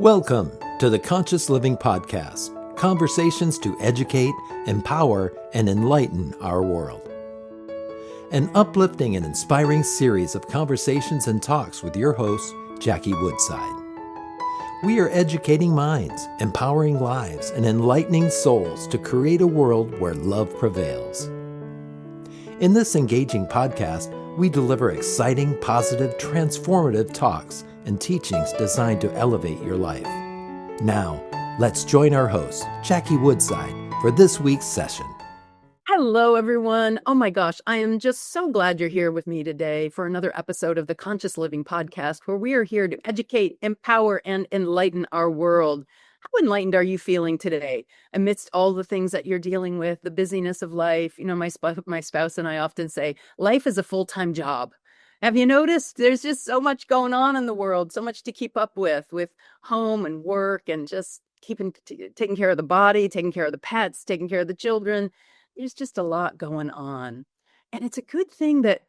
Welcome to the Conscious Living Podcast, conversations to educate, empower, and enlighten our world. An uplifting and inspiring series of conversations and talks with your host, Jackie Woodside. We are educating minds, empowering lives, and enlightening souls to create a world where love prevails. In this engaging podcast, we deliver exciting, positive, transformative talks and teachings designed to elevate your life. Now, let's join our host, Jackie Woodside, for this week's session. Hello, everyone. Oh my gosh, I am just so glad you're here with me today for another episode of the Conscious Living Podcast, where we are here to educate, empower, and enlighten our world. How enlightened are you feeling today amidst all the things that you're dealing with, the busyness of life? You know, my spouse and I often say, life is a full-time job. Have you noticed there's just so much going on in the world, so much to keep up with home and work and just taking care of the body, taking care of the pets, taking care of the children. There's just a lot going on. And it's a good thing that,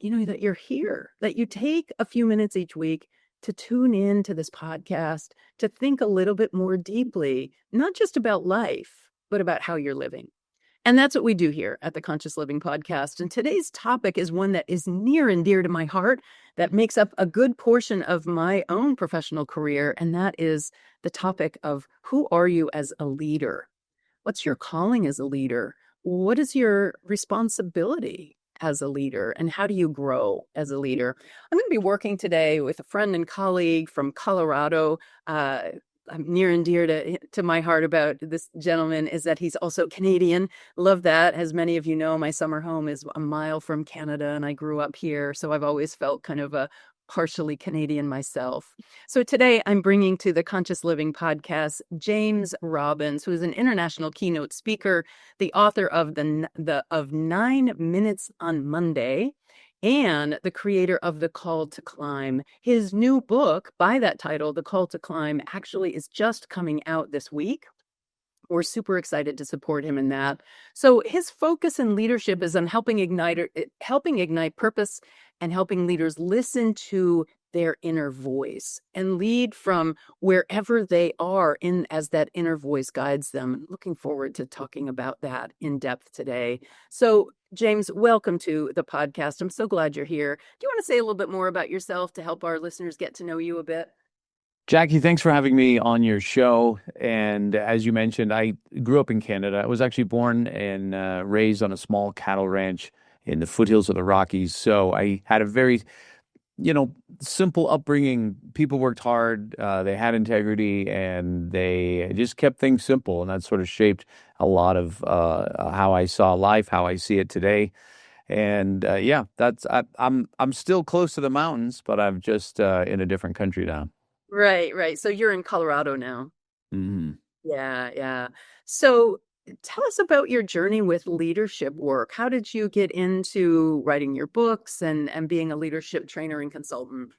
that you're here, that you take a few minutes each week to tune in to this podcast, to think a little bit more deeply, not just about life, but about how you're living. And that's what we do here at the Conscious Living Podcast. And today's topic is one that is near and dear to my heart, that makes up a good portion of my own professional career. And that is the topic of, who are you as a leader? What's your calling as a leader? What is your responsibility as a leader? And how do you grow as a leader? I'm going to be working today with a friend and colleague from Colorado. Near and dear to my heart about this gentleman is that he's also Canadian. Love that. As many of you know, my summer home is a mile from Canada and I grew up here. So I've always felt kind of a partially Canadian myself. So today I'm bringing to the Conscious Living Podcast James Robbins, who is an international keynote speaker, the author of of 9 Minutes on Monday, and the creator of The Call to Climb. His new book by that title, The Call to Climb, actually is just coming out this week. We're super excited to support him in that. So his focus in leadership is on helping ignite purpose and helping leaders listen to their inner voice and lead from wherever they are as that inner voice guides them. Looking forward to talking about that in depth today. So James, welcome to the podcast. I'm so glad you're here. Do you want to say a little bit more about yourself to help our listeners get to know you a bit? Jackie, thanks for having me on your show. And as you mentioned, I grew up in Canada. I was actually born and raised on a small cattle ranch in the foothills of the Rockies. So I had a very, simple upbringing. People worked hard, they had integrity, and they just kept things simple. And that sort of shaped a lot of how I saw life, how I see it today. And I'm still close to the mountains, but I'm just in a different country now. Right. So you're in Colorado now. Mm-hmm. Yeah. So tell us about your journey with leadership work. How did you get into writing your books and being a leadership trainer and consultant?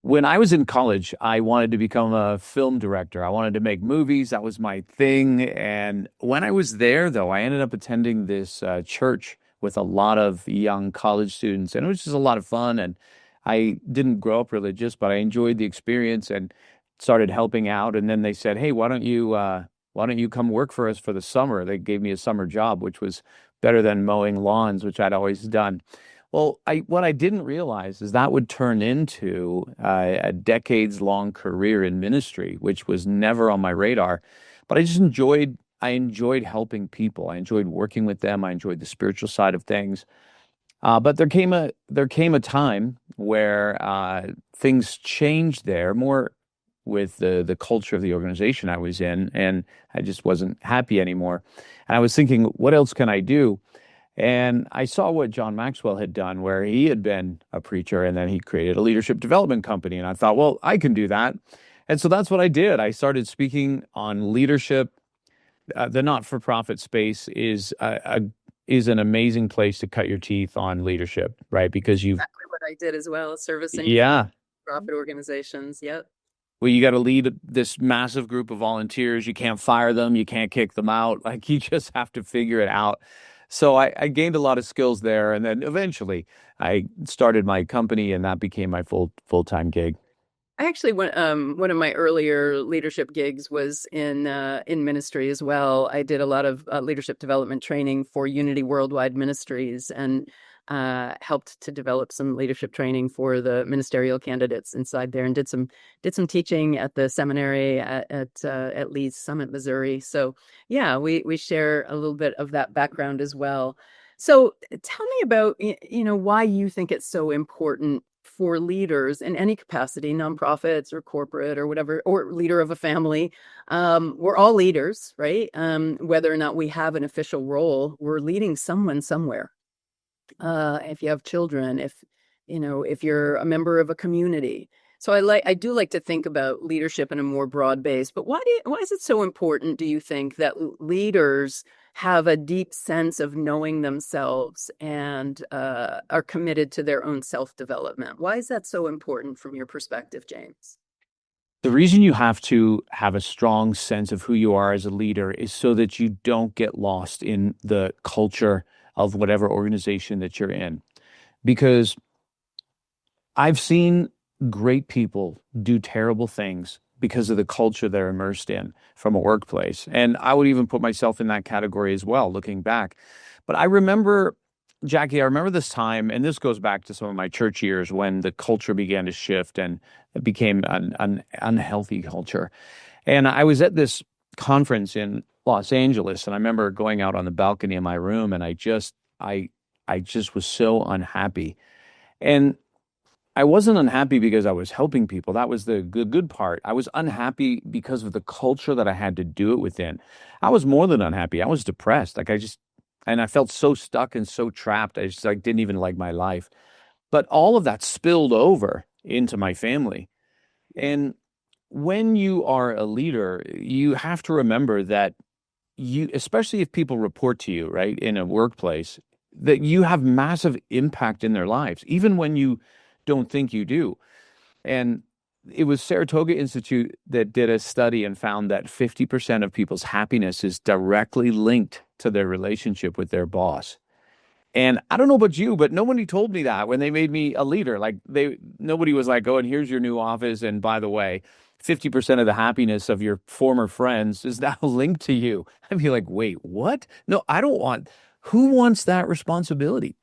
When I was in college, I wanted to become a film director. I wanted to make movies. That was my thing. And when I was there, though, I ended up attending this church with a lot of young college students, and it was just a lot of fun. And I didn't grow up religious, but I enjoyed the experience and started helping out. And then they said, "Hey, why don't you come work for us for the summer?" They gave me a summer job, which was better than mowing lawns, which I'd always done. Well, what I didn't realize is that would turn into a decades-long career in ministry, which was never on my radar. But I enjoyed helping people. I enjoyed working with them. I enjoyed the spiritual side of things. But there came a time where things changed there, more with the culture of the organization I was in, and I just wasn't happy anymore. And I was thinking, what else can I do? And I saw what John Maxwell had done, where he had been a preacher and then he created a leadership development company. And I thought, well, I can do that. And so that's what I did. I started speaking on leadership. The not-for-profit space is an amazing place to cut your teeth on leadership, right? Because exactly what I did as well, servicing profit organizations. Yep. Well, you got to lead this massive group of volunteers. You can't fire them. You can't kick them out. Like, you just have to figure it out. So I gained a lot of skills there. And then eventually I started my company, and that became my full-time gig. I actually went, one of my earlier leadership gigs was in ministry as well. I did a lot of leadership development training for Unity Worldwide Ministries, and helped to develop some leadership training for the ministerial candidates inside there, and did some teaching at the seminary at Lee's Summit, Missouri. So yeah, we share a little bit of that background as well. So tell me about, why you think it's so important for leaders in any capacity, nonprofits or corporate or whatever, or leader of a family. We're all leaders, right? Whether or not we have an official role, we're leading someone somewhere. If you have children, if you're a member of a community. So I do like to think about leadership in a more broad base. But why is it so important, do you think, that leaders have a deep sense of knowing themselves and are committed to their own self-development? Why is that so important from your perspective, James? The reason you have to have a strong sense of who you are as a leader is so that you don't get lost in the culture of whatever organization that you're in. Because I've seen great people do terrible things because of the culture they're immersed in from a workplace. And I would even put myself in that category as well, looking back. But I remember, Jackie, I remember this time, and this goes back to some of my church years when the culture began to shift and it became an unhealthy culture. And I was at this conference in Los Angeles, and I remember going out on the balcony of my room, and I just was so unhappy. And I wasn't unhappy because I was helping people. That was the good part. I was unhappy because of the culture that I had to do it within. I was more than unhappy. I was depressed. And I felt so stuck and so trapped. I just didn't even like my life. But all of that spilled over into my family. And when you are a leader, you have to remember that especially if people report to you, right, in a workplace, that you have massive impact in their lives, even when you don't think you do. And it was Saratoga Institute that did a study and found that 50% of people's happiness is directly linked to their relationship with their boss. And I don't know about you, but nobody told me that when they made me a leader. Nobody was like, oh, and here's your new office. And by the way, 50% of the happiness of your former friends is now linked to you. I'd be like, wait, what? No, I don't want, who wants that responsibility?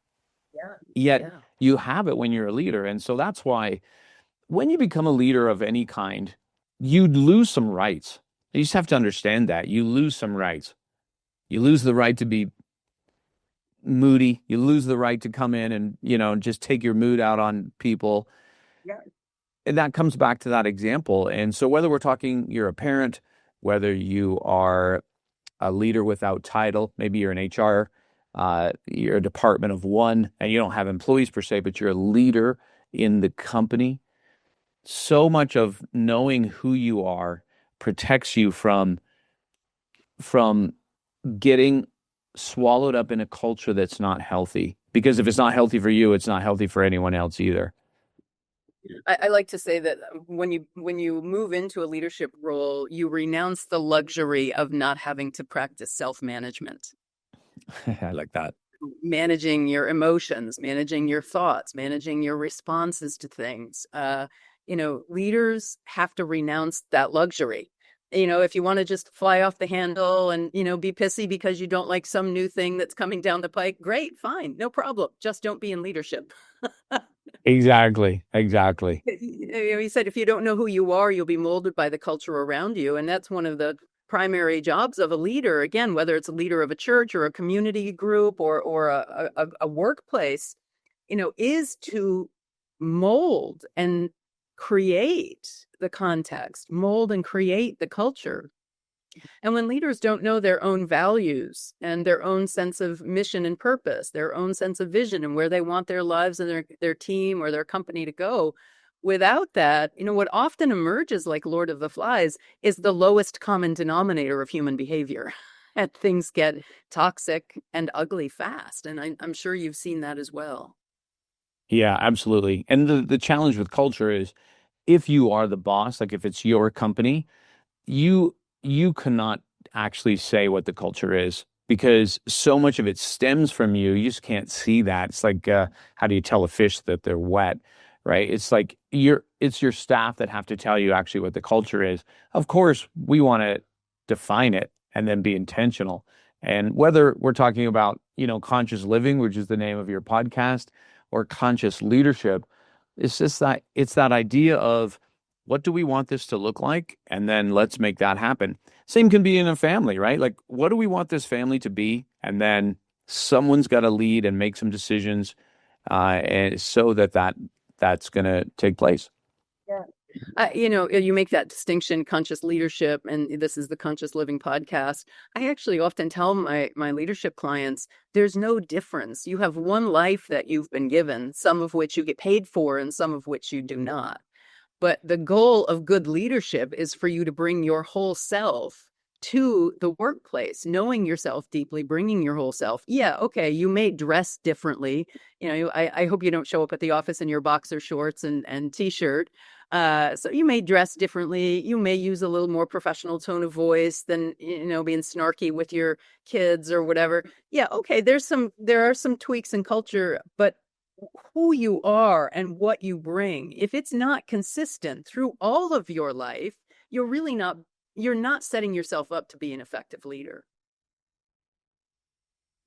Yeah. Yet Yeah. you have it when you're a leader. And so that's why when you become a leader of any kind, you lose some rights. You just have to understand that. You lose some rights. You lose the right to be moody. You lose the right to come in and, just take your mood out on people. Yeah. And that comes back to that example. And so whether we're talking, you're a parent, whether you are a leader without title, maybe you're an HR, you're a department of one, and you don't have employees per se, but you're a leader in the company. So much of knowing who you are protects you from getting swallowed up in a culture that's not healthy. Because if it's not healthy for you, it's not healthy for anyone else either. I like to say that when you move into a leadership role, you renounce the luxury of not having to practice self-management. I like that. Managing your emotions, managing your thoughts, managing your responses to things. Leaders have to renounce that luxury. If you want to just fly off the handle and, be pissy because you don't like some new thing that's coming down the pike, great, fine, no problem. Just don't be in leadership. Exactly. He said, if you don't know who you are, you'll be molded by the culture around you. And that's one of the primary jobs of a leader. Again, whether it's a leader of a church or a community group or a workplace, is to mold and create the context, mold and create the culture. And when leaders don't know their own values and their own sense of mission and purpose, their own sense of vision and where they want their lives and their team or their company to go, without that, what often emerges like Lord of the Flies is the lowest common denominator of human behavior. And things get toxic and ugly fast. And I'm sure you've seen that as well. Yeah, absolutely. And the challenge with culture is if you are the boss, like if it's your company, you cannot actually say what the culture is because so much of it stems from you. You just can't see that. It's like, how do you tell a fish that they're wet? right? It's like it's your staff that have to tell you actually what the culture is. Of course, we want to define it and then be intentional. And whether we're talking about, conscious living, which is the name of your podcast, or conscious leadership, it's that idea of what do we want this to look like? And then let's make that happen. Same can be in a family, right? Like, what do we want this family to be? And then someone's got to lead and make some decisions, and so that's going to take place. Yeah. You make that distinction, conscious leadership, and this is the Conscious Living podcast. I actually often tell my leadership clients, there's no difference. You have one life that you've been given, some of which you get paid for and some of which you do not. But the goal of good leadership is for you to bring your whole self to the workplace, knowing yourself deeply, bringing your whole self. Yeah, okay, you may dress differently. I hope you don't show up at the office in your boxer shorts and t-shirt. So you may dress differently. You may use a little more professional tone of voice than, being snarky with your kids or whatever. Yeah, okay, there are some tweaks in culture, but who you are and what you bring, if it's not consistent through all of your life, you're not setting yourself up to be an effective leader.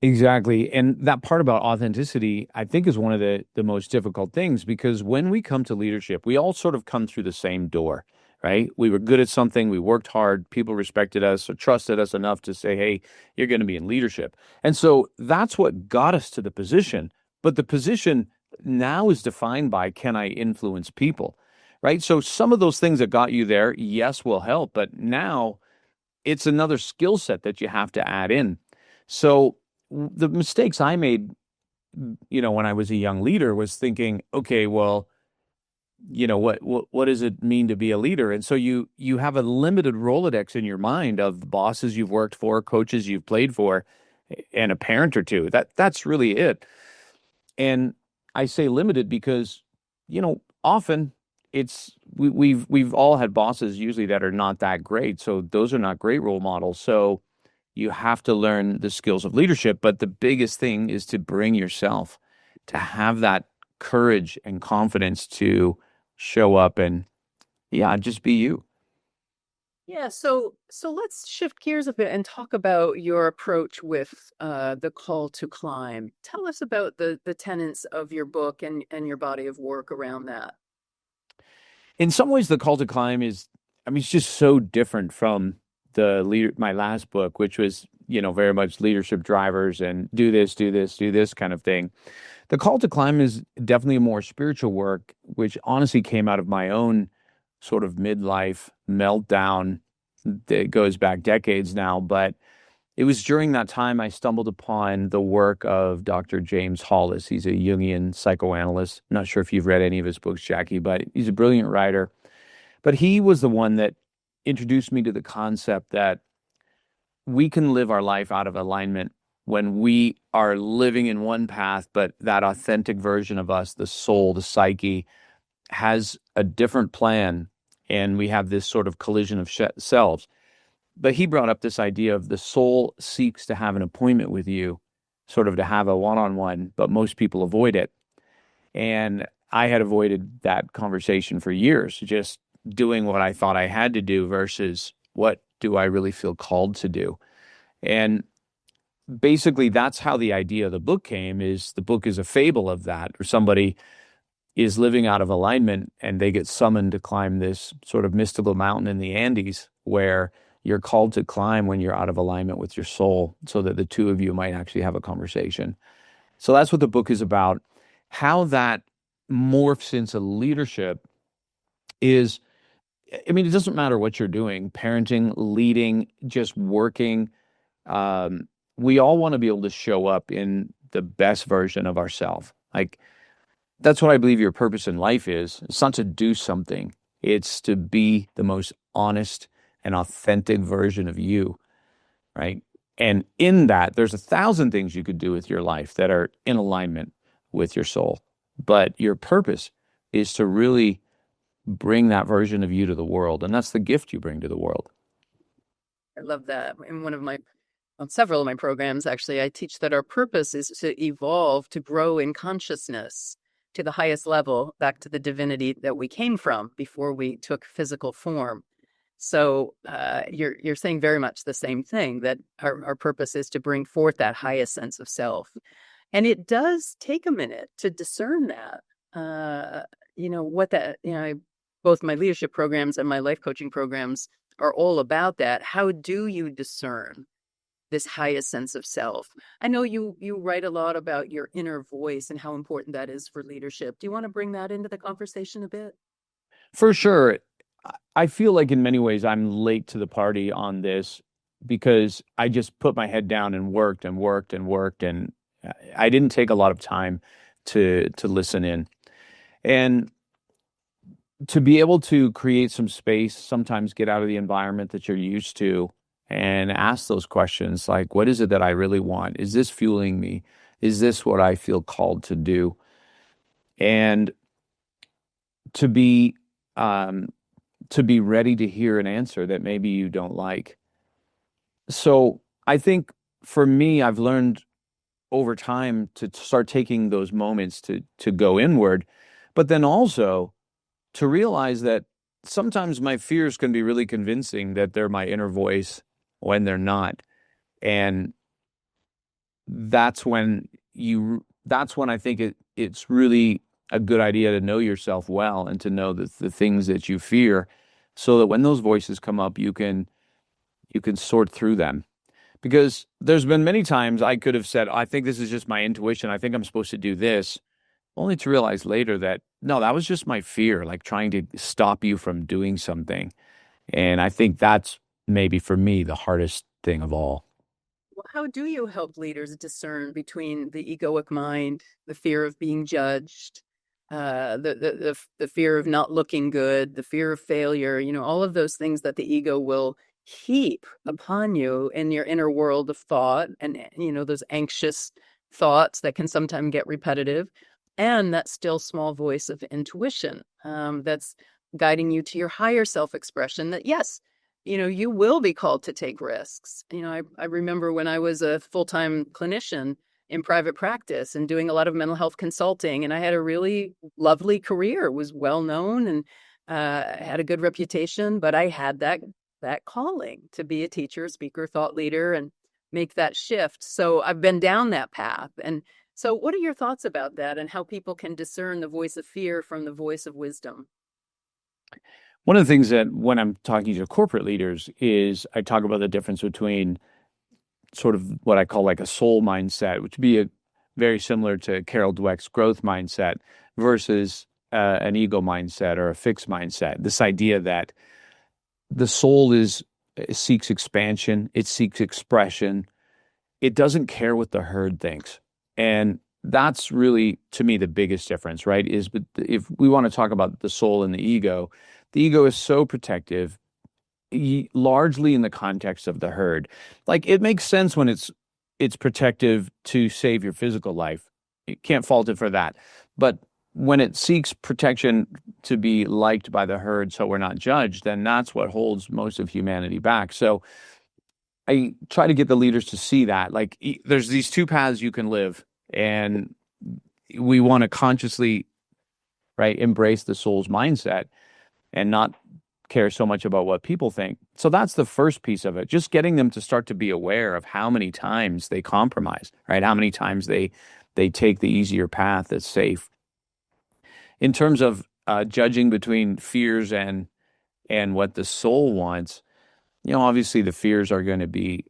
Exactly. And that part about authenticity, I think, is one of the most difficult things, because when we come to leadership, we all sort of come through the same door, right? We were good at something, we worked hard, people respected us or trusted us enough to say, hey, you're going to be in leadership. And so that's what got us to the position. But the position now is defined by, can I influence people, right? So some of those things that got you there, yes, will help. But now it's another skill set that you have to add in. So the mistakes I made, when I was a young leader, was thinking, okay, well, what does it mean to be a leader? And so you have a limited Rolodex in your mind of the bosses you've worked for, coaches you've played for, and a parent or two. That's really it. And I say limited because, often we've all had bosses usually that are not that great. So those are not great role models. So you have to learn the skills of leadership. But the biggest thing is to bring yourself, to have that courage and confidence to show up and, just be you. Yeah, so let's shift gears a bit and talk about your approach with the call to climb. Tell us about the tenets of your book and your body of work around that. In some ways, the call to climb it's just so different from my last book, which was, very much leadership drivers and do this, do this, do this kind of thing. The call to climb is definitely a more spiritual work, which honestly came out of my own sort of midlife meltdown that goes back decades now. But it was during that time I stumbled upon the work of Dr. James Hollis. He's a Jungian psychoanalyst. I'm not sure if you've read any of his books, Jackie, but he's a brilliant writer. But he was the one that introduced me to the concept that we can live our life out of alignment when we are living in one path, but that authentic version of us, the soul, the psyche, has a different plan, and we have this sort of collision of selves. But he brought up this idea of the soul seeks to have an appointment with you, sort of to have a one-on-one, but most people avoid it. And I had avoided that conversation for years, just doing what I thought I had to do versus what do I really feel called to do. And basically that's how the idea of the book came. Is the book is a fable of that, or somebody is living out of alignment and they get summoned to climb this sort of mystical mountain in the Andes, where you're called to climb when you're out of alignment with your soul, so that the two of you might actually have a conversation. So that's what the book is about. How that morphs into leadership is, it doesn't matter what you're doing, parenting, leading, just working. We all want to be able to show up in the best version of ourselves. Like, that's what I believe your purpose in life is. It's not to do something. It's to be the most honest and authentic version of you, right? And in that, there's 1,000 things you could do with your life that are in alignment with your soul. But your purpose is to really bring that version of you to the world. And that's the gift you bring to the world. I love that. In on several of my programs, actually, I teach that our purpose is to evolve, to grow in consciousness, to the highest level, back to the divinity that we came from before we took physical form. So you're saying very much the same thing, that our purpose is to bring forth that highest sense of self. And it does take a minute to discern that. What that, both my leadership programs and my life coaching programs are all about that. How do you discern this highest sense of self? I know you write a lot about your inner voice and how important that is for leadership. Do you want to bring that into the conversation a bit? For sure. I feel like in many ways I'm late to the party on this because I just put my head down and worked and worked and worked, and I didn't take a lot of time to listen in. And to be able to create some space, sometimes get out of the environment that you're used to and ask those questions like, what is it that I really want? Is this fueling me? Is this what I feel called to do? And to be ready to hear an answer that maybe you don't like. So I think for me, I've learned over time to start taking those moments to go inward, but then also to realize that sometimes my fears can be really convincing that they're my inner voice when they're not. And that's when I think it's really a good idea to know yourself well and to know the things that you fear, so that when those voices come up, you can sort through them. Because there's been many times I could have said, I think this is just my intuition. I think I'm supposed to do this, only to realize later that, no, that was just my fear, like trying to stop you from doing something. And I think that's maybe for me the hardest thing of all. Well, how do you help leaders discern between the egoic mind, the fear of being judged, the fear of not looking good, the fear of failure, all of those things that the ego will heap upon you in your inner world of thought, and those anxious thoughts that can sometimes get repetitive, and that still small voice of intuition that's guiding you to your higher self-expression, that yes, you will be called to take risks. I remember when I was a full-time clinician in private practice and doing a lot of mental health consulting, and I had a really lovely career, was well known, and had a good reputation, but I had that calling to be a teacher, speaker, thought leader, and make that shift. So I've been down that path. And so what are your thoughts about that, and how people can discern the voice of fear from the voice of wisdom? One of the things that when I'm talking to corporate leaders is I talk about the difference between sort of what I call like a soul mindset, which would be very similar to Carol Dweck's growth mindset, versus an ego mindset or a fixed mindset. This idea that the soul seeks expansion, it seeks expression. It doesn't care what the herd thinks. And that's really, to me, the biggest difference, right? Is if we want to talk about the soul and the ego is so protective, largely in the context of the herd. Like, it makes sense when it's protective to save your physical life. You can't fault it for that. But when it seeks protection to be liked by the herd so we're not judged, then that's what holds most of humanity back. So I try to get the leaders to see that. Like, there's these two paths you can live, and we want to consciously, right, embrace the soul's mindset and not care so much about what people think. So that's the first piece of it, just getting them to start to be aware of how many times they compromise, right? How many times they take the easier path that's safe. In terms of judging between fears and what the soul wants, obviously the fears are going to be,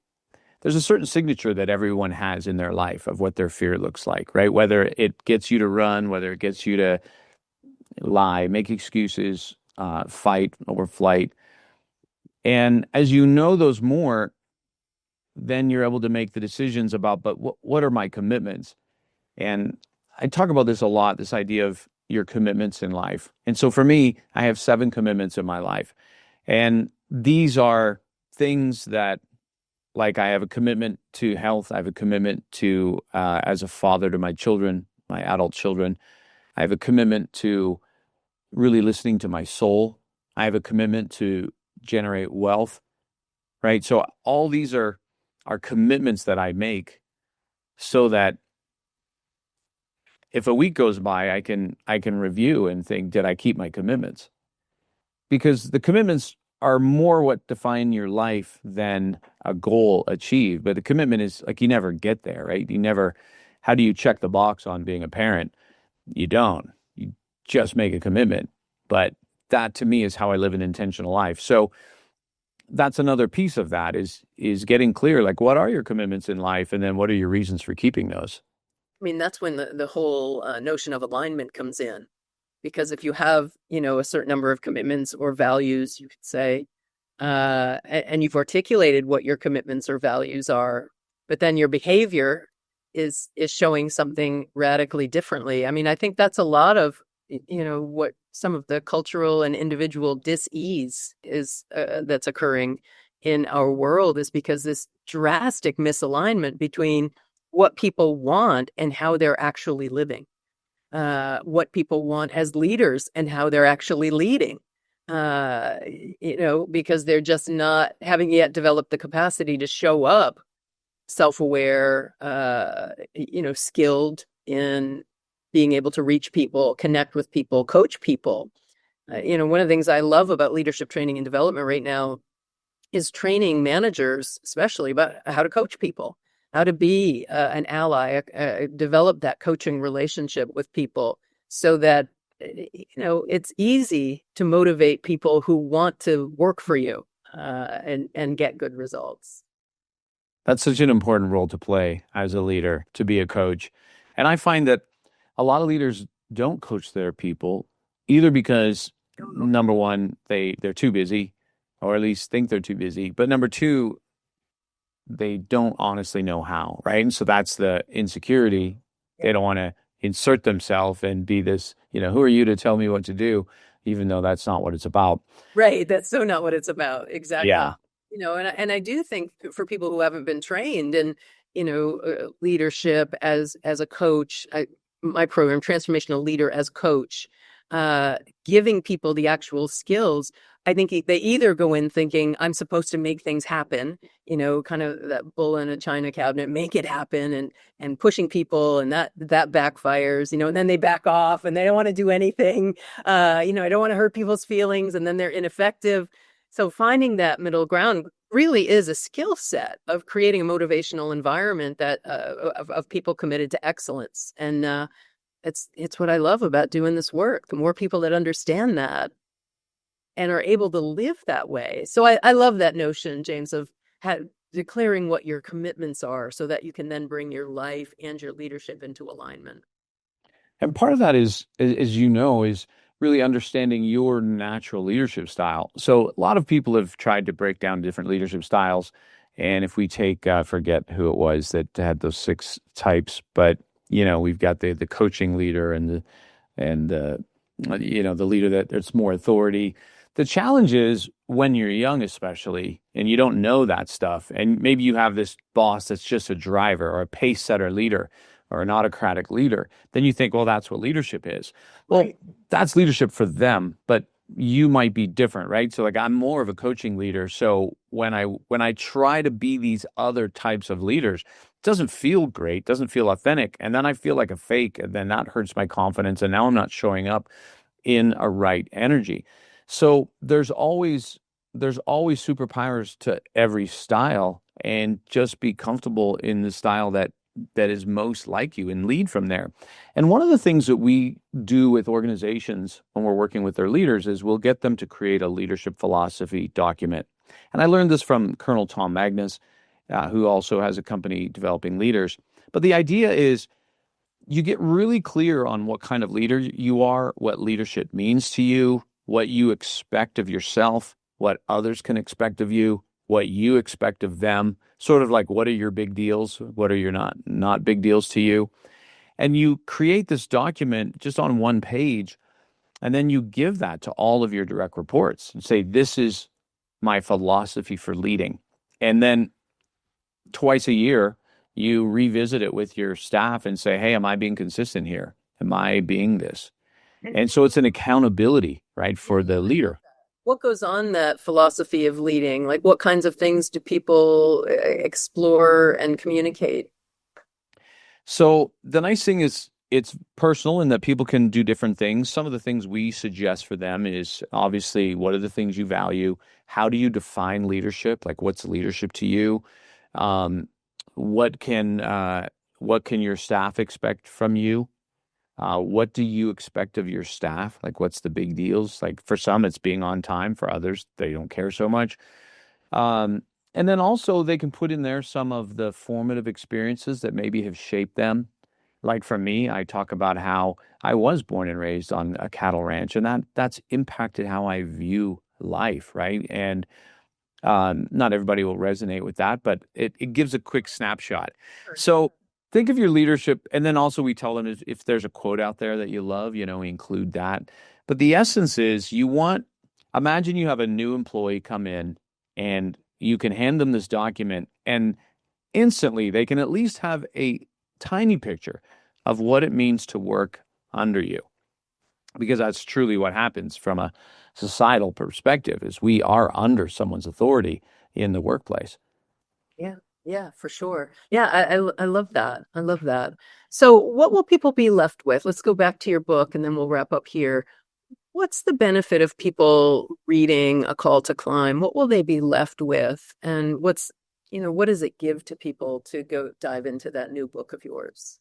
there's a certain signature that everyone has in their life of what their fear looks like, right? Whether it gets you to run, whether it gets you to lie, make excuses, fight or flight. And as you know those more, then you're able to make the decisions about, but what are my commitments? And I talk about this a lot, this idea of your commitments in life. And so for me, I have 7 commitments in my life. And these are things that, like, I have a commitment to health. I have a commitment to, as a father to my children, my adult children. I have a commitment to really listening to my soul. I have a commitment to generate wealth, right? So all these are commitments that I make so that if a week goes by, I can review and think, did I keep my commitments? Because the commitments are more what define your life than a goal achieved. But the commitment is like you never get there, right? How do you check the box on being a parent? You don't. You just make a commitment. But that to me is how I live an intentional life. So that's another piece of that is getting clear, like what are your commitments in life, and then what are your reasons for keeping those? I mean, that's when the whole notion of alignment comes in. Because if you have, a certain number of commitments or values, you could say, and you've articulated what your commitments or values are, but then your behavior is showing something radically differently. I mean, I think that's a lot of, what some of the cultural and individual dis-ease is that's occurring in our world is because this drastic misalignment between what people want and how they're actually living. What people want as leaders and how they're actually leading, because they're just not having yet developed the capacity to show up self-aware, skilled in being able to reach people, connect with people, coach people. One of the things I love about leadership training and development right now is training managers, especially about how to coach people, how to be an ally, develop that coaching relationship with people so that, it's easy to motivate people who want to work for you and get good results. That's such an important role to play as a leader, to be a coach. And I find that a lot of leaders don't coach their people either because number one, they're too busy, or at least think they're too busy. But number two, they don't honestly know how, right? And so that's the insecurity. They don't want to insert themselves and be this, who are you to tell me what to do, even though that's not what it's about. Right. That's so not what it's about. Exactly. Yeah. And I do think for people who haven't been trained in, leadership as a coach, my program, Transformational Leader as Coach, giving people the actual skills. I think they either go in thinking I'm supposed to make things happen, kind of that bull in a china cabinet, make it happen and pushing people, and that backfires, and then they back off and they don't want to do anything. I don't want to hurt people's feelings, and then they're ineffective. So finding that middle ground really is a skill set of creating a motivational environment that of people committed to excellence. And it's what I love about doing this work. The more people that understand that and are able to live that way. So I love that notion, James, of declaring what your commitments are so that you can then bring your life and your leadership into alignment. And part of that is, as you know, is really understanding your natural leadership style. So a lot of people have tried to break down different leadership styles. And if we take, forget who it was that had those 6 types, but we've got the coaching leader and the leader that's more authority. The challenge is when you're young, especially, and you don't know that stuff, and maybe you have this boss that's just a driver or a pace setter leader or an autocratic leader, then you think, well, that's what leadership is. Well, right. That's leadership for them, but you might be different, right? So like I'm more of a coaching leader. So when I try to be these other types of leaders, it doesn't feel great, doesn't feel authentic. And then I feel like a fake, and then that hurts my confidence. And now I'm not showing up in a right energy. So there's always superpowers to every style, and just be comfortable in the style that is most like you and lead from there. And one of the things that we do with organizations when we're working with their leaders is we'll get them to create a leadership philosophy document. And I learned this from Colonel Tom Magnus, who also has a company developing leaders. But the idea is you get really clear on what kind of leader you are, what leadership means to you, what you expect of yourself, what others can expect of you, what you expect of them, sort of like what are your big deals, what are your not big deals to you. And you create this document just on one page, and then you give that to all of your direct reports and say, this is my philosophy for leading. And then twice a year, you revisit it with your staff and say, hey, am I being consistent here? Am I being this? And so it's an accountability, right, for the leader. What goes on that philosophy of leading? Like what kinds of things do people explore and communicate? So the nice thing is it's personal in that people can do different things. Some of the things we suggest for them is obviously, what are the things you value? How do you define leadership? Like, what's leadership to you? Um, what can your staff expect from you? What do you expect of your staff? Like, what's the big deals? Like, for some, it's being on time. For others, they don't care so much. And then also they can put in there some of the formative experiences that maybe have shaped them. Like for me, I talk about how I was born and raised on a cattle ranch, and that's impacted how I view life, right? And not everybody will resonate with that, but it gives a quick snapshot. So think of your leadership, and then also we tell them if there's a quote out there that you love, we include that. But the essence is imagine you have a new employee come in, and you can hand them this document, and instantly they can at least have a tiny picture of what it means to work under you. Because that's truly what happens from a societal perspective, is we are under someone's authority in the workplace. Yeah, for sure. Yeah, I love that. I love that. So what will people be left with? Let's go back to your book and then we'll wrap up here. What's the benefit of people reading A Call to Climb? What will they be left with? And what does it give to people to go dive into that new book of yours?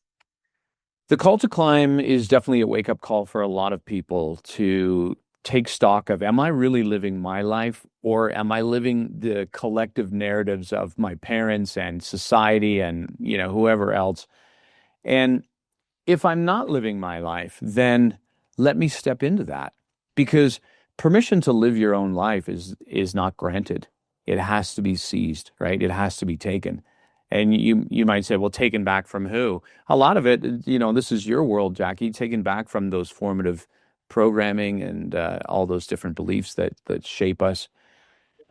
The Call to Climb is definitely a wake-up call for a lot of people to take stock of, am I really living my life, or am I living the collective narratives of my parents and society and, whoever else? And if I'm not living my life, then let me step into that, because permission to live your own life is not granted. It has to be seized, right? It has to be taken. And you might say, well, taken back from who? A lot of it, this is your world, Jackie, taken back from those formative programming and all those different beliefs that shape us.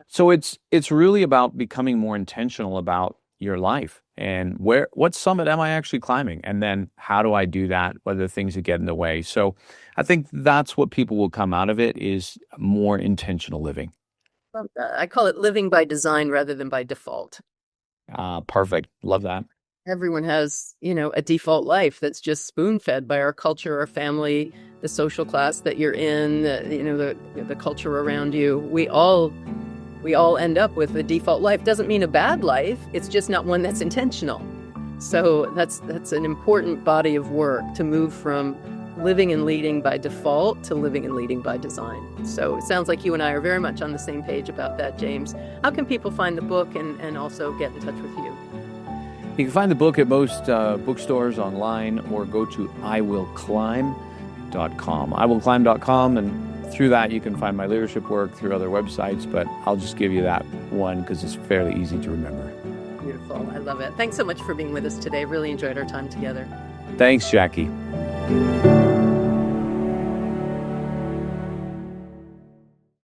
So it's really about becoming more intentional about your life and what summit am I actually climbing? And then how do I do that? What are the things that get in the way? So I think that's what people will come out of it, is more intentional living. I call it living by design rather than by default. Perfect. Love that. Everyone has, a default life that's just spoon-fed by our culture, our family, the social class that you're in, the culture around you. We all end up with a default life. Doesn't mean a bad life. It's just not one that's intentional. So that's an important body of work, to move from living and leading by default to living and leading by design. So it sounds like you and I are very much on the same page about that, James. How can people find the book and also get in touch with you? You can find the book at most bookstores online, or go to iwillclimb.com. iwillclimb.com, and through that you can find my leadership work through other websites, but I'll just give you that one because it's fairly easy to remember. Beautiful. I love it. Thanks so much for being with us today. Really enjoyed our time together. Thanks, Jackie.